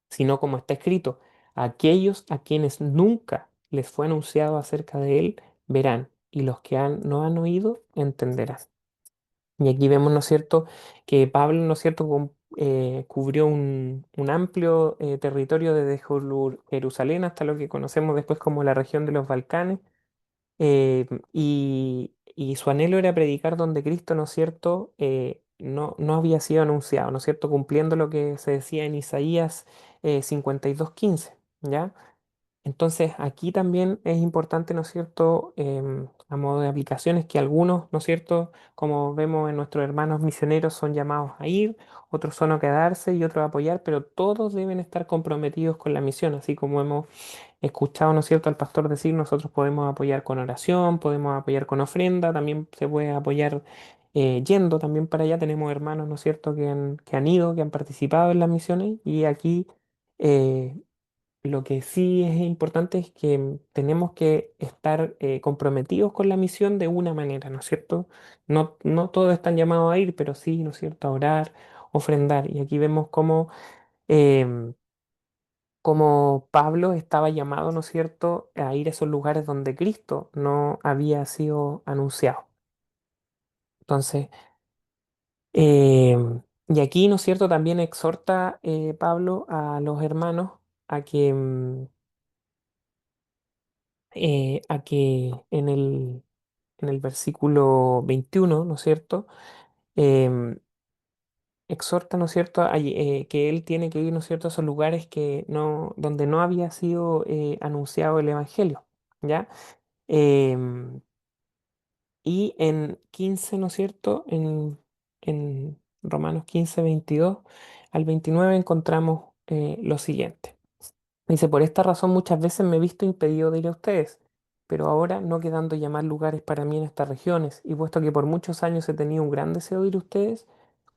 sino como está escrito: aquellos a quienes nunca les fue anunciado acerca de él verán, y los que no han oído entenderán. Y aquí vemos, ¿no es cierto?, que Pablo, ¿no es cierto?, cubrió un amplio territorio desde Jerusalén hasta lo que conocemos después como la región de los Balcanes, y su anhelo era predicar donde Cristo, ¿no es cierto?, no había sido anunciado, ¿no es cierto?, cumpliendo lo que se decía en Isaías 52:15, ¿ya? Entonces, aquí también es importante, ¿no es cierto?, a modo de aplicaciones, que algunos, ¿no es cierto?, como vemos en nuestros hermanos misioneros, son llamados a ir, otros son a quedarse y otros a apoyar, pero todos deben estar comprometidos con la misión, así como hemos escuchado, ¿no es cierto?, al pastor decir: nosotros podemos apoyar con oración, podemos apoyar con ofrenda, también se puede apoyar yendo también para allá. Tenemos hermanos, ¿no es cierto?, que han ido, que han participado en las misiones, y aquí eh, lo que sí es importante es que tenemos que estar comprometidos con la misión de una manera, ¿no es cierto? No todos están llamados a ir, pero sí, ¿no es cierto?, a orar, ofrendar. Y aquí vemos em, cómo Pablo estaba llamado, ¿no es cierto?, a ir a esos lugares donde Cristo no había sido anunciado. Entonces, y aquí, ¿no es cierto?, también exhorta Pablo a los hermanos a que en el versículo 21, ¿no es cierto?, em, exhorta, ¿no es cierto?, que él tiene que ir, ¿no es cierto?, a esos lugares donde no había sido anunciado el Evangelio, ¿ya? Em, y en 15, ¿no es cierto?, en Romanos 15, 22 al 29 encontramos lo siguiente. Dice: por esta razón muchas veces me he visto impedido de ir a ustedes, pero ahora no quedando ya más lugares para mí en estas regiones, y puesto que por muchos años he tenido un gran deseo de ir a ustedes,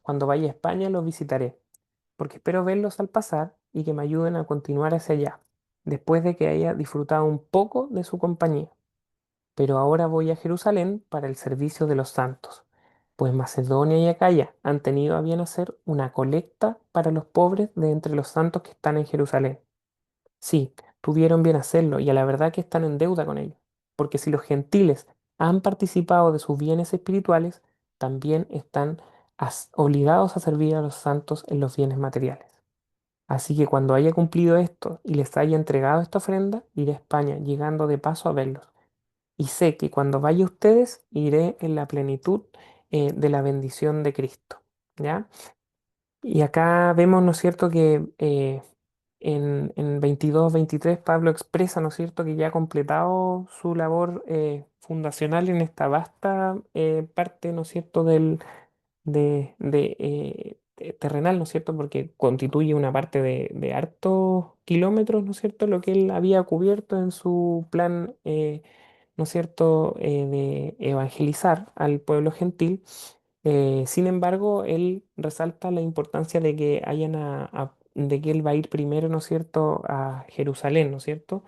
cuando vaya a España los visitaré, porque espero verlos al pasar y que me ayuden a continuar hacia allá, después de que haya disfrutado un poco de su compañía. Pero ahora voy a Jerusalén para el servicio de los santos, pues Macedonia y Acaya han tenido a bien hacer una colecta para los pobres de entre los santos que están en Jerusalén. Sí, tuvieron bien hacerlo y a la verdad que están en deuda con ellos, porque si los gentiles han participado de sus bienes espirituales, también están obligados a servir a los santos en los bienes materiales. Así que cuando haya cumplido esto y les haya entregado esta ofrenda, iré a España, llegando de paso a verlos. Y sé que cuando vaya a ustedes, iré en la plenitud de la bendición de Cristo. ¿Ya? Y acá vemos, ¿no es cierto?, que en 22-23 Pablo expresa, ¿no es cierto?, que ya ha completado su labor fundacional en esta vasta parte, ¿no es cierto?, terrenal, ¿no es cierto?, porque constituye una parte de hartos kilómetros, ¿no es cierto?, lo que él había cubierto en su plan, ¿no es cierto?, de evangelizar al pueblo gentil. Sin embargo, él resalta la importancia de que de que él va a ir primero, ¿no es cierto?, a Jerusalén, ¿no es cierto?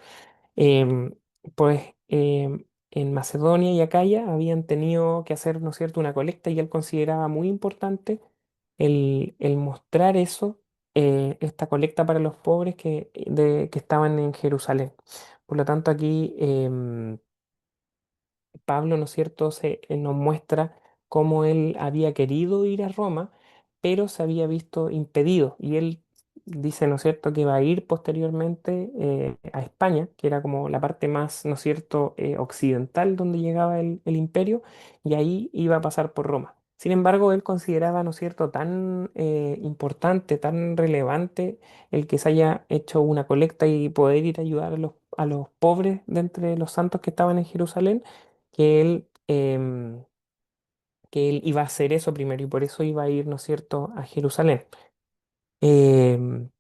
Em, pues en Macedonia y Acaya habían tenido que hacer, ¿no es cierto?, una colecta y él consideraba muy importante el mostrar eso, esta colecta para los pobres que estaban en Jerusalén. Por lo tanto, aquí Pablo, ¿no es cierto?, nos muestra cómo él había querido ir a Roma, pero se había visto impedido. Y él dice, ¿no es cierto?, que va a ir posteriormente a España, que era como la parte más, ¿no es cierto?, occidental donde llegaba el imperio, y ahí iba a pasar por Roma. Sin embargo, él consideraba, ¿no es cierto?, tan importante, tan relevante el que se haya hecho una colecta y poder ir a ayudar a los pobres de entre los santos que estaban en Jerusalén, que él iba a hacer eso primero y por eso iba a ir, ¿no es cierto?, a Jerusalén. Em,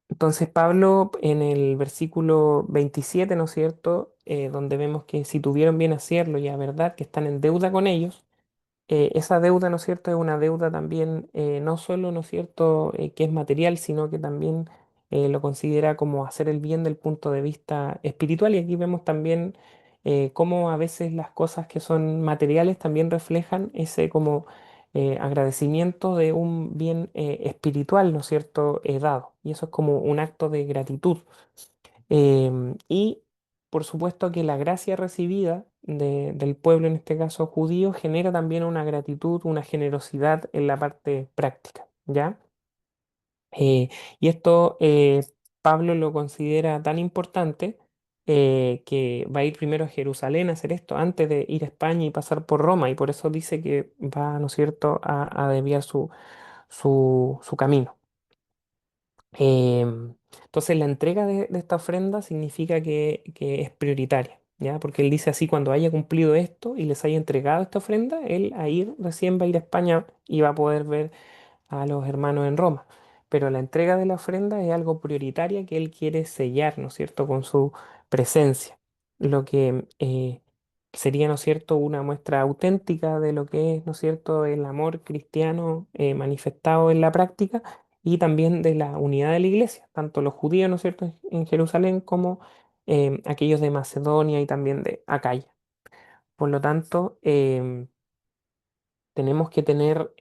entonces Pablo en el versículo 27, ¿no es cierto?, donde vemos que si tuvieron bien hacerlo y a verdad que están en deuda con ellos, esa deuda, ¿no es cierto?, es una deuda también, no solo, ¿no es cierto?, que es material, sino que también lo considera como hacer el bien del punto de vista espiritual. Y aquí vemos también cómo a veces las cosas que son materiales también reflejan ese como agradecimiento de un bien espiritual, ¿no es cierto?, dado. Y eso es como un acto de gratitud. Y por supuesto que la gracia recibida del pueblo, en este caso judío, genera también una gratitud, una generosidad en la parte práctica, ¿ya? Eh, y esto Pablo lo considera tan importante que va a ir primero a Jerusalén a hacer esto antes de ir a España y pasar por Roma, y por eso dice que va, ¿no es cierto?, a desviar su camino. Entonces la entrega de esta ofrenda significa que es prioritaria, ¿ya? Porque él dice así, cuando haya cumplido esto y les haya entregado esta ofrenda, él ahí recién va a ir a España y va a poder ver a los hermanos en Roma. Pero la entrega de la ofrenda es algo prioritaria que él quiere sellar, ¿no es cierto?, con su presencia. Lo que sería, ¿no es cierto?, una muestra auténtica de lo que es, ¿no es cierto?, el amor cristiano manifestado en la práctica y también de la unidad de la iglesia, tanto los judíos, ¿no es cierto?, en Jerusalén como aquellos de Macedonia y también de Acaya. Por lo tanto, tenemos que tener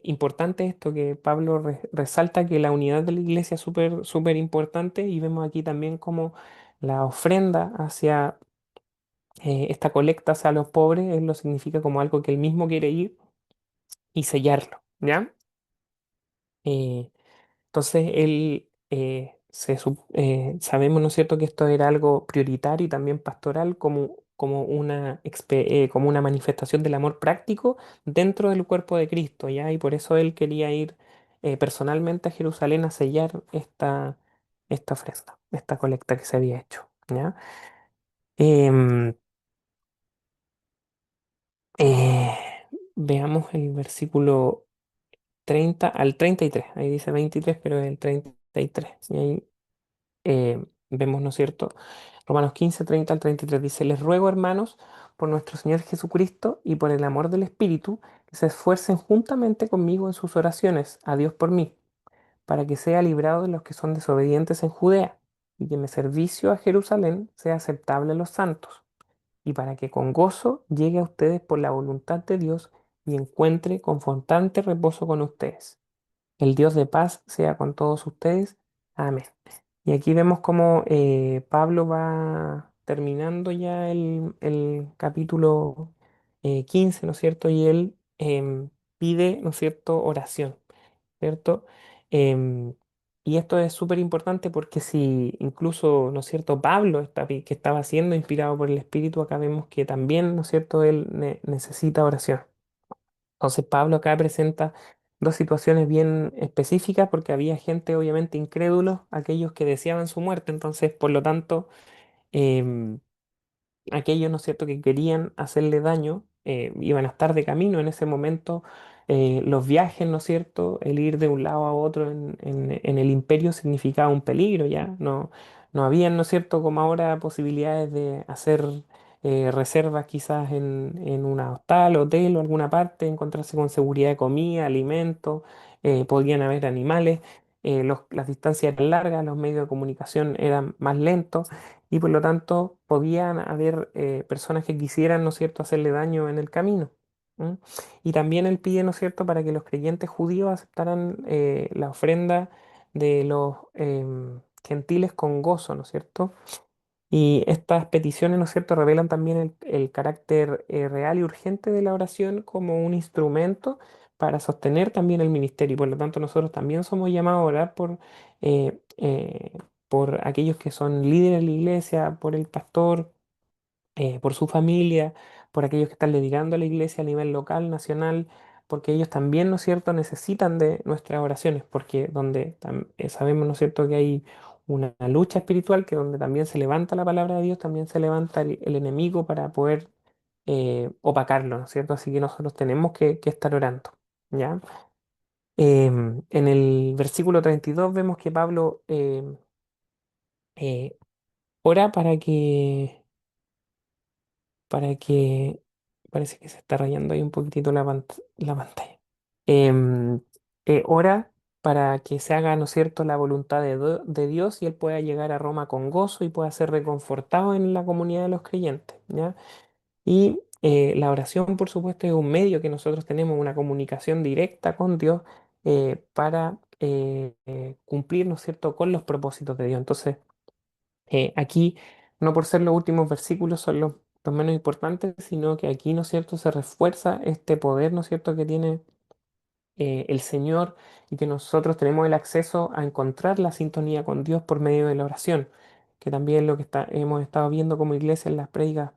importante esto que Pablo resalta, que la unidad de la iglesia es súper, súper importante, y vemos aquí también como la ofrenda hacia esta colecta hacia los pobres, él lo significa como algo que él mismo quiere ir y sellarlo, ¿ya? Eh, entonces él, sabemos, ¿no es cierto?, que esto era algo prioritario y también pastoral como una manifestación del amor práctico dentro del cuerpo de Cristo, ¿ya? Y por eso él quería ir personalmente a Jerusalén a sellar esta ofrenda, esta colecta que se había hecho, ¿ya? Em, eh, Veamos el versículo 30 al 33. Ahí dice 23, pero es el 33. Y ahí vemos, ¿no es cierto?, Romanos 15, 30 al 33 dice, les ruego, hermanos, por nuestro Señor Jesucristo y por el amor del Espíritu, que se esfuercen juntamente conmigo en sus oraciones a Dios por mí, para que sea librado de los que son desobedientes en Judea, y que mi servicio a Jerusalén sea aceptable a los santos, y para que con gozo llegue a ustedes por la voluntad de Dios y encuentre confortante reposo con ustedes. El Dios de paz sea con todos ustedes. Amén. Y aquí vemos cómo Pablo va terminando ya el capítulo 15, ¿no es cierto? Y él pide, ¿no es cierto?, oración, ¿cierto? Em, y esto es súper importante porque si incluso, ¿no es cierto?, Pablo que estaba siendo inspirado por el Espíritu, acá vemos que también, ¿no es cierto?, él necesita oración. Entonces Pablo acá presenta dos situaciones bien específicas porque había gente obviamente incrédulos, aquellos que deseaban su muerte, entonces por lo tanto em, aquellos, ¿no es cierto?, que querían hacerle daño, iban a estar de camino en ese momento. Los viajes, ¿no es cierto?, el ir de un lado a otro en el imperio significaba un peligro, ¿ya? No, no habían, ¿no es cierto?, como ahora posibilidades de hacer reservas quizás en un hostal, hotel o alguna parte, encontrarse con seguridad de comida, alimentos, podían haber animales, las distancias eran largas, los medios de comunicación eran más lentos y por lo tanto podían haber personas que quisieran, ¿no es cierto?, hacerle daño en el camino. ¿M? Y también él pide, ¿no es cierto?, para que los creyentes judíos aceptaran la ofrenda de los gentiles con gozo, ¿no es cierto? Y estas peticiones, ¿no es cierto?, revelan también el carácter real y urgente de la oración como un instrumento para sostener también el ministerio. Y por lo tanto, nosotros también somos llamados a orar eh, eh, por aquellos que son líderes de la iglesia, por el pastor, por su familia, por aquellos que están dedicando a la iglesia a nivel local, nacional, porque ellos también, ¿no es cierto?, necesitan de nuestras oraciones, porque donde sabemos, ¿no es cierto?, que hay una lucha espiritual, que donde también se levanta la palabra de Dios, también se levanta el enemigo para poder opacarlo, ¿no es cierto? Así que nosotros tenemos que estar orando, ¿ya? En el versículo 32 vemos que Pablo eh, ora para que, parece que se está rayando ahí un poquitito la pantalla. Em, Ora para que se haga, ¿no es cierto?, la voluntad de Dios y él pueda llegar a Roma con gozo y pueda ser reconfortado en la comunidad de los creyentes, ¿ya? Y la oración, por supuesto, es un medio que nosotros tenemos, una comunicación directa con Dios para cumplir, ¿no es cierto?, con los propósitos de Dios. Entonces, aquí, no por ser los últimos versículos, son los menos importantes, sino que aquí, ¿no es cierto?, se refuerza este poder, ¿no es cierto?, que tiene el Señor y que nosotros tenemos el acceso a encontrar la sintonía con Dios por medio de la oración, que también es lo que hemos estado viendo como iglesia en las prédicas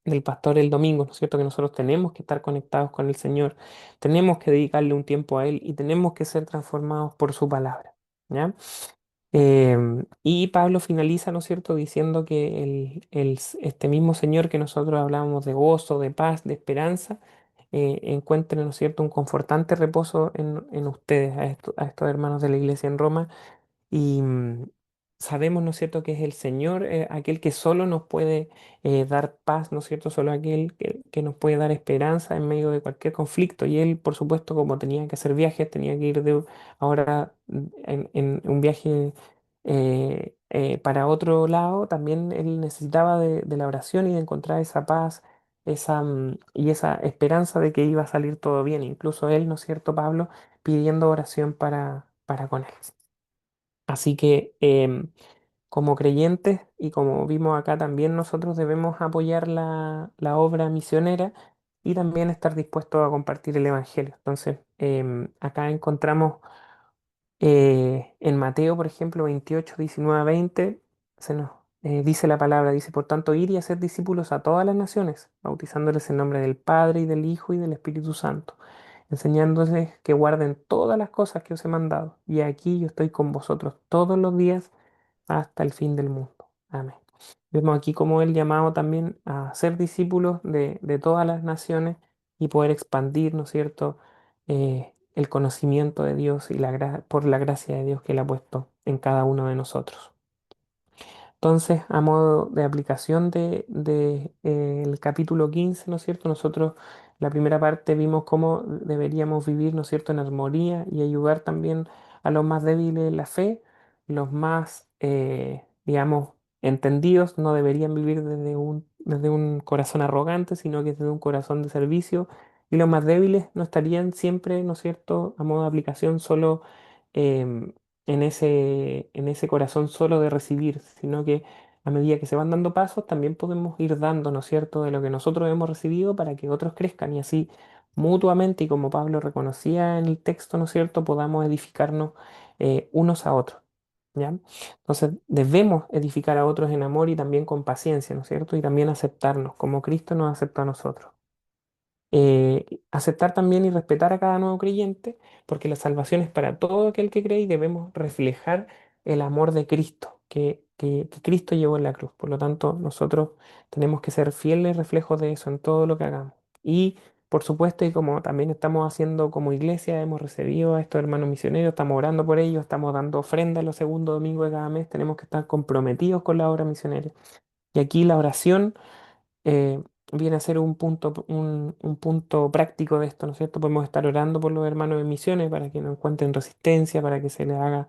del pastor el domingo, ¿no es cierto?, que nosotros tenemos que estar conectados con el Señor, tenemos que dedicarle un tiempo a Él y tenemos que ser transformados por su palabra, ¿ya? Y Pablo finaliza, ¿no es cierto?, diciendo que este mismo Señor que nosotros hablábamos de gozo, de paz, de esperanza, encuentre, ¿no es cierto?, un confortante reposo en ustedes, a estos hermanos de la iglesia en Roma, y sabemos, ¿no es cierto?, que es el Señor, aquel que solo nos puede dar paz, ¿no es cierto?, solo aquel que nos puede dar esperanza en medio de cualquier conflicto. Y él, por supuesto, como tenía que hacer viajes, tenía que ir ahora en un viaje para otro lado, también él necesitaba de la oración y de encontrar esa paz. Y esa esperanza de que iba a salir todo bien, incluso él, ¿no es cierto, Pablo, pidiendo oración para con él. Así que como creyentes y como vimos acá también nosotros debemos apoyar la obra misionera y también estar dispuestos a compartir el Evangelio. Entonces, acá encontramos en Mateo, por ejemplo, 28 19 a 20, se nos dice la palabra, dice, por tanto, ir y hacer discípulos a todas las naciones, bautizándoles en nombre del Padre y del Hijo y del Espíritu Santo, enseñándoles que guarden todas las cosas que os he mandado. Y aquí yo estoy con vosotros todos los días hasta el fin del mundo. Amén. Vemos aquí como el llamado también a ser discípulos de todas las naciones y poder expandir, ¿no es cierto?, el conocimiento de Dios y por la gracia de Dios que Él ha puesto en cada uno de nosotros. Entonces, a modo de aplicación el capítulo 15, ¿no es cierto? Nosotros, la primera parte, vimos cómo deberíamos vivir, ¿no es cierto?, en armonía y ayudar también a los más débiles en la fe, los más, digamos, entendidos, no deberían vivir desde un corazón arrogante, sino que desde un corazón de servicio, y los más débiles no estarían siempre, ¿no es cierto?, a modo de aplicación solo em, en ese corazón solo de recibir, sino que a medida que se van dando pasos, también podemos ir dando, ¿no es cierto?, de lo que nosotros hemos recibido para que otros crezcan y así mutuamente, y como Pablo reconocía en el texto, ¿no es cierto?, podamos edificarnos unos a otros. ¿Ya? Entonces debemos edificar a otros en amor y también con paciencia, ¿no es cierto? Y también aceptarnos como Cristo nos aceptó a nosotros. Aceptar también y respetar a cada nuevo creyente, porque la salvación es para todo aquel que cree y debemos reflejar el amor de Cristo que Cristo llevó en la cruz. Por lo tanto, nosotros tenemos que ser fieles reflejos de eso en todo lo que hagamos. Y por supuesto, y como también estamos haciendo como iglesia, hemos recibido a estos hermanos misioneros, estamos orando por ellos, estamos dando ofrenda los segundos domingos de cada mes, tenemos que estar comprometidos con la obra misionera. Y aquí la oración eh, viene a ser un punto práctico de esto, ¿no es cierto? Podemos estar orando por los hermanos en misiones para que no encuentren resistencia, para que se les haga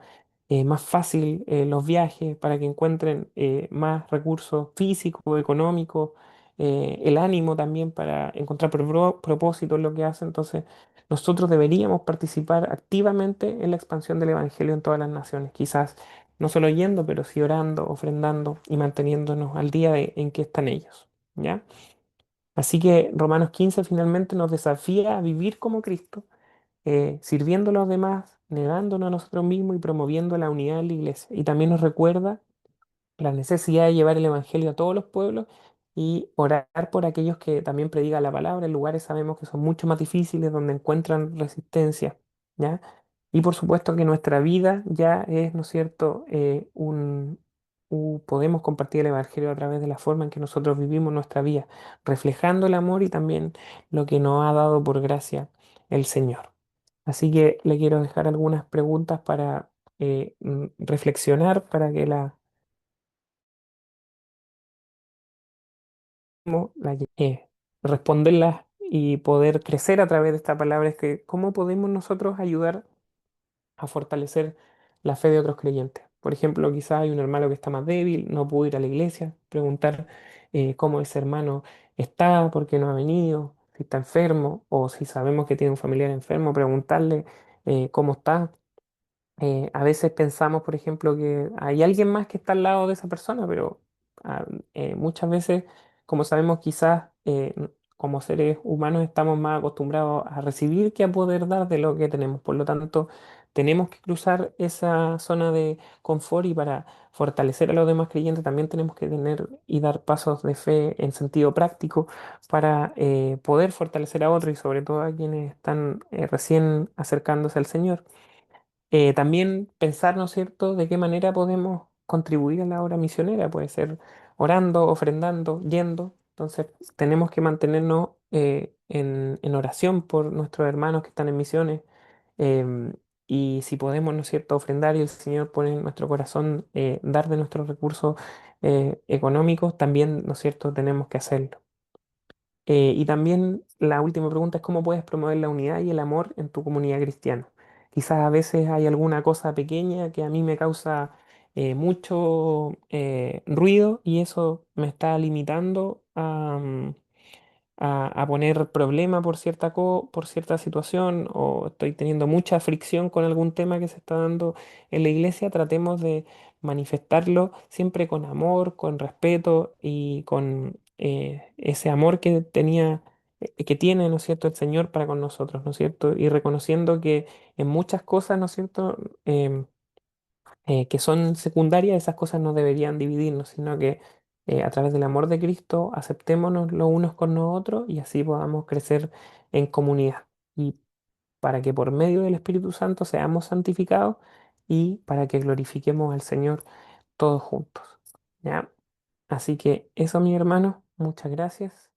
más fácil los viajes, para que encuentren más recursos físicos, económicos, el ánimo también para encontrar propósito en lo que hacen. Entonces, nosotros deberíamos participar activamente en la expansión del Evangelio en todas las naciones, quizás no solo yendo, pero sí orando, ofrendando y manteniéndonos al día en que están ellos. ¿Ya? Así que Romanos 15 finalmente nos desafía a vivir como Cristo, sirviendo a los demás, negándonos a nosotros mismos y promoviendo la unidad en la iglesia. Y también nos recuerda la necesidad de llevar el Evangelio a todos los pueblos y orar por aquellos que también predican la palabra en lugares sabemos que son mucho más difíciles, donde encuentran resistencia, ¿ya? Y por supuesto que nuestra vida ya es, ¿no es cierto?, podemos compartir el Evangelio a través de la forma en que nosotros vivimos nuestra vida, reflejando el amor y también lo que nos ha dado por gracia el Señor. Así que le quiero dejar algunas preguntas para reflexionar, para que responderlas y poder crecer a través de esta palabra es que cómo podemos nosotros ayudar a fortalecer la fe de otros creyentes. Por ejemplo, quizás hay un hermano que está más débil, no pudo ir a la iglesia, preguntar cómo ese hermano está, por qué no ha venido, si está enfermo o si sabemos que tiene un familiar enfermo, preguntarle cómo está. A veces pensamos, por ejemplo, que hay alguien más que está al lado de esa persona, pero ah, muchas veces, como sabemos, quizás como seres humanos estamos más acostumbrados a recibir que a poder dar de lo que tenemos. Por lo tanto, tenemos que cruzar esa zona de confort y para fortalecer a los demás creyentes también tenemos que tener y dar pasos de fe en sentido práctico para poder fortalecer a otros y sobre todo a quienes están recién acercándose al Señor. También pensar, ¿no es cierto?, de qué manera podemos contribuir a la obra misionera. Puede ser orando, ofrendando, yendo. Entonces, tenemos que mantenernos en oración por nuestros hermanos que están en misiones. em, y si podemos, ¿no es cierto?, ofrendar y el Señor pone en nuestro corazón dar de nuestros recursos económicos, también, ¿no es cierto?, tenemos que hacerlo. Y también la última pregunta es cómo puedes promover la unidad y el amor en tu comunidad cristiana. Quizás a veces hay alguna cosa pequeña que a mí me causa mucho ruido y eso me está limitando a poner problema por por cierta situación o estoy teniendo mucha fricción con algún tema que se está dando en la iglesia, tratemos de manifestarlo siempre con amor, con respeto y con ese amor que que tiene, ¿no es cierto?, el Señor para con nosotros, ¿no es cierto? Y reconociendo que en muchas cosas, ¿no es cierto?, que son secundarias, esas cosas no deberían dividirnos, sino que a través del amor de Cristo aceptémonos los unos con los otros y así podamos crecer en comunidad. Y para que por medio del Espíritu Santo seamos santificados y para que glorifiquemos al Señor todos juntos. ¿Ya? Así que eso, mi hermano, muchas gracias.